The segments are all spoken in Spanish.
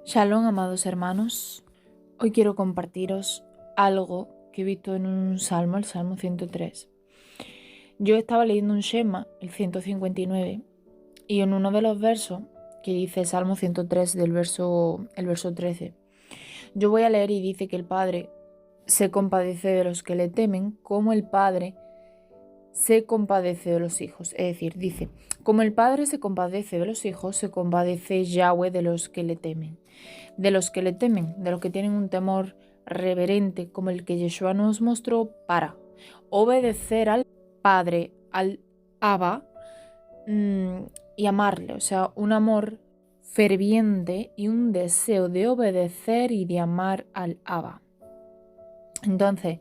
Shalom, amados hermanos. Hoy quiero compartiros algo que he visto en un salmo, el Salmo 103. Yo estaba leyendo un Shema, el 159, y en uno de los versos que dice Salmo 103 el verso 13, yo voy a leer y dice que el Padre se compadece de los que le temen como el Padre se compadece de los hijos. Es decir, dice, como el Padre se compadece de los hijos, se compadece Yahweh de los que le temen. De los que le temen, de los que tienen un temor reverente como el que Yeshua nos mostró para obedecer al Padre, al Abba, y amarle. O sea, un amor ferviente y un deseo de obedecer y de amar al Abba. Entonces,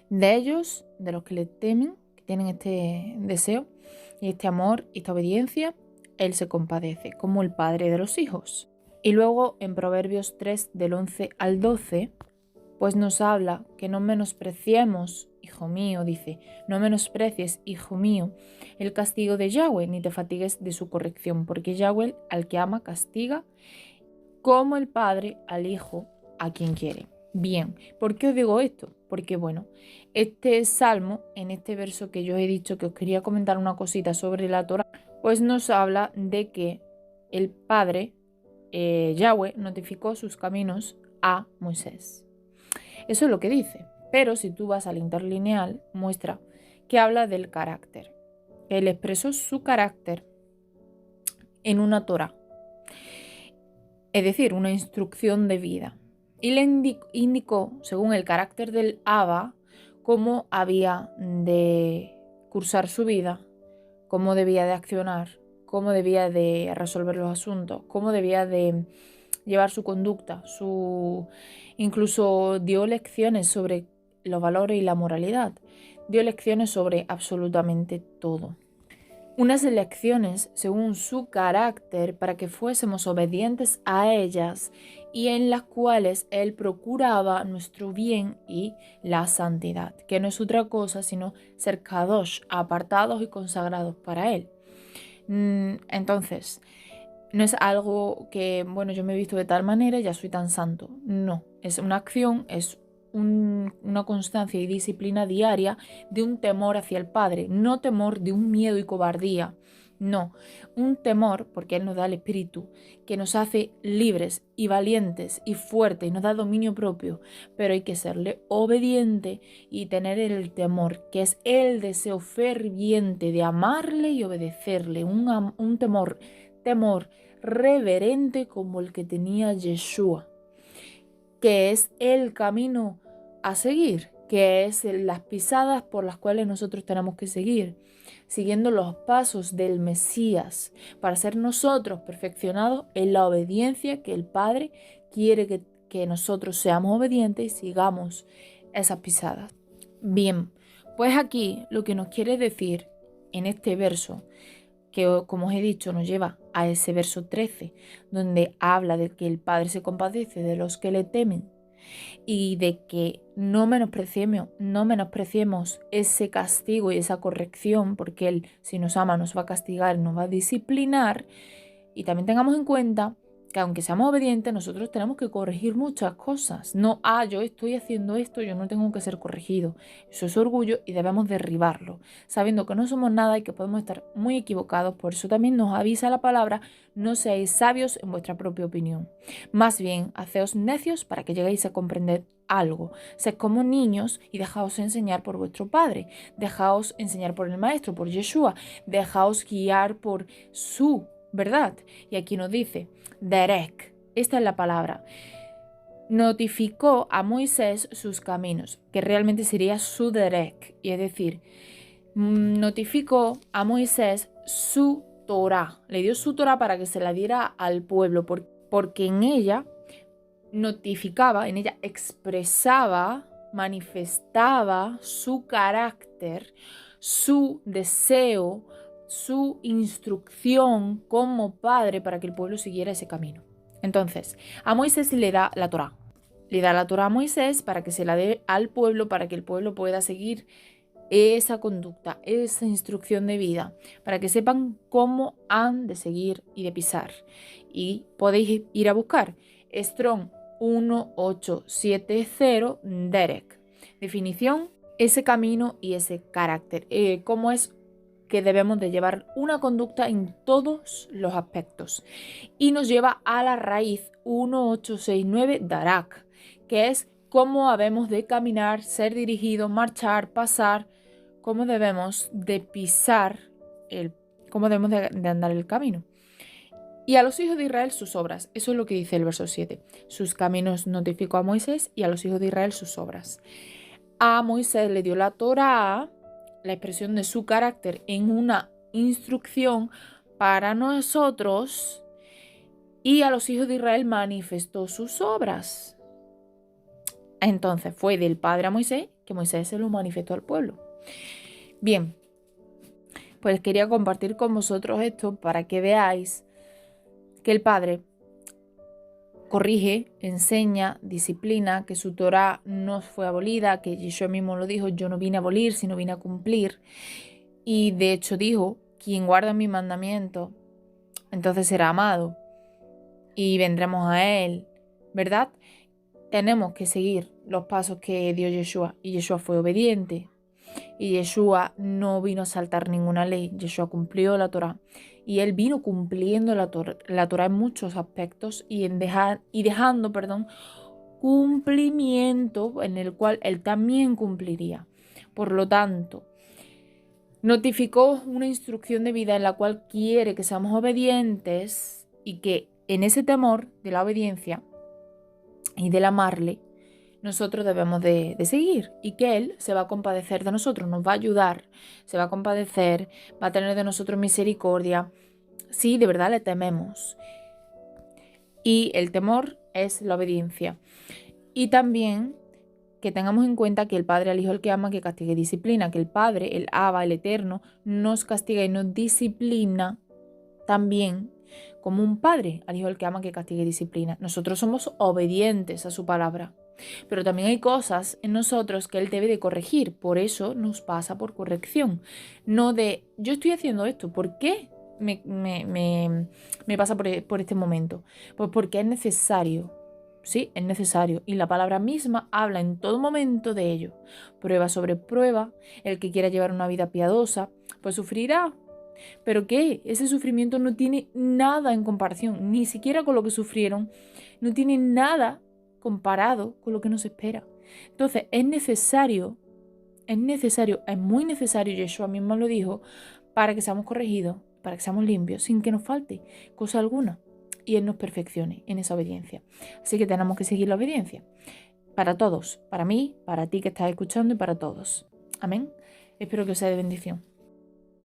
de ellos, de los que le temen, que tienen este deseo y este amor y esta obediencia, Él se compadece como el Padre de los hijos. Y luego en Proverbios 3 del 11 al 12, pues nos habla que no menospreciemos, hijo mío, dice, no menosprecies, hijo mío, el castigo de Yahweh, ni te fatigues de su corrección, porque Yahweh al que ama castiga, como el Padre al Hijo a quien quiere. Bien, ¿por qué os digo esto? Porque bueno, este salmo, en este verso que yo he dicho que os quería comentar una cosita sobre la Torá, pues nos habla de que el Padre, Yahweh, notificó sus caminos a Moisés. Eso es lo que dice, pero si tú vas al interlineal, muestra que habla del carácter. Él expresó su carácter en una Torá, es decir, una instrucción de vida. Y le indicó, según el carácter del Abba, cómo había de cursar su vida, cómo debía de accionar, cómo debía de resolver los asuntos, cómo debía de llevar su conducta, incluso dio lecciones sobre los valores y la moralidad, dio lecciones sobre absolutamente todo. Unas lecciones según su carácter para que fuésemos obedientes a ellas y en las cuales Él procuraba nuestro bien y la santidad, que no es otra cosa sino ser kadosh, apartados y consagrados para Él. Entonces, no es algo que, bueno, yo me he visto de tal manera y ya soy tan santo. No, es una acción, es una constancia y disciplina diaria de un temor hacia el Padre, no temor de un miedo y cobardía. No, un temor, porque Él nos da el Espíritu, que nos hace libres y valientes y fuertes y nos da dominio propio, pero hay que serle obediente y tener el temor, que es el deseo ferviente de amarle y obedecerle, un temor reverente como el que tenía Yeshua, que es el camino a seguir, que es las pisadas por las cuales nosotros tenemos que seguir, siguiendo los pasos del Mesías, para ser nosotros perfeccionados en la obediencia que el Padre quiere que nosotros seamos obedientes y sigamos esas pisadas. Bien, pues aquí lo que nos quiere decir en este verso, que como os he dicho nos lleva a ese verso 13, donde habla de que el Padre se compadece de los que le temen y de que no menospreciemos ese castigo y esa corrección, porque Él, si nos ama, nos va a castigar, nos va a disciplinar. Y también tengamos en cuenta que aunque seamos obedientes, nosotros tenemos que corregir muchas cosas. No, yo estoy haciendo esto, yo no tengo que ser corregido. Eso es orgullo y debemos derribarlo, sabiendo que no somos nada y que podemos estar muy equivocados. Por eso también nos avisa la palabra, no seáis sabios en vuestra propia opinión. Más bien, haceos necios para que lleguéis a comprender algo. Sed como niños y dejaos enseñar por vuestro Padre. Dejaos enseñar por el Maestro, por Yeshua. Dejaos guiar por su verdad. Y aquí nos dice, Derek, esta es la palabra, notificó a Moisés sus caminos, que realmente sería su Derek, y es decir, notificó a Moisés su Torá, le dio su Torá para que se la diera al pueblo, porque en ella notificaba, en ella expresaba, manifestaba su carácter, su deseo, su instrucción como padre para que el pueblo siguiera ese camino. Entonces, a Moisés le da la Torá. Le da la Torá a Moisés para que se la dé al pueblo, para que el pueblo pueda seguir esa conducta, esa instrucción de vida, para que sepan cómo han de seguir y de pisar. Y podéis ir a buscar Strong 1870 Derek. Definición, ese camino y ese carácter. Cómo es que debemos de llevar una conducta en todos los aspectos. Y nos lleva a la raíz 1869 Darak, que es cómo habemos de caminar, ser dirigidos, marchar, pasar, cómo debemos de pisar, cómo debemos de andar el camino. Y a los hijos de Israel sus obras. Eso es lo que dice el verso 7. Sus caminos notificó a Moisés y a los hijos de Israel sus obras. A Moisés le dio la Torá, la expresión de su carácter, en una instrucción para nosotros, y a los hijos de Israel manifestó sus obras. Entonces fue del Padre a Moisés que Moisés se lo manifestó al pueblo. Bien, pues quería compartir con vosotros esto para que veáis que el Padre corrige, enseña, disciplina, que su Torá no fue abolida, que Yeshua mismo lo dijo, yo no vine a abolir, sino vine a cumplir. Y de hecho dijo, quien guarda mi mandamiento, entonces será amado y vendremos a él, ¿verdad? Tenemos que seguir los pasos que dio Yeshua, y Yeshua fue obediente. Y Yeshua no vino a saltar ninguna ley, Yeshua cumplió la Torá. Y él vino cumpliendo la Torá en muchos aspectos y dejando cumplimiento en el cual él también cumpliría. Por lo tanto, notificó una instrucción de vida en la cual quiere que seamos obedientes y que en ese temor de la obediencia y del amarle, nosotros debemos de seguir, y que Él se va a compadecer de nosotros, nos va a ayudar, se va a compadecer, va a tener de nosotros misericordia, si de verdad le tememos. Y el temor es la obediencia. Y también que tengamos en cuenta que el Padre al Hijo el que ama, que castiga y disciplina, que el Padre, el Abba, el Eterno, nos castiga y nos disciplina también como un Padre al Hijo el que ama, que castiga y disciplina. Nosotros somos obedientes a su palabra. Pero también hay cosas en nosotros que Él debe de corregir. Por eso nos pasa por corrección. No de, yo estoy haciendo esto, ¿por qué me pasa por este momento? Pues porque es necesario. Sí, es necesario. Y la palabra misma habla en todo momento de ello. Prueba sobre prueba. El que quiera llevar una vida piadosa, pues sufrirá. ¿Pero qué? Ese sufrimiento no tiene nada en comparación, ni siquiera con lo que sufrieron. No tiene nada comparado con lo que nos espera. Entonces es muy necesario, Yeshua mismo lo dijo, para que seamos corregidos, para que seamos limpios, sin que nos falte cosa alguna. Y Él nos perfeccione en esa obediencia. Así que tenemos que seguir la obediencia. Para todos, para mí, para ti que estás escuchando y para todos. Amén. Espero que os sea de bendición.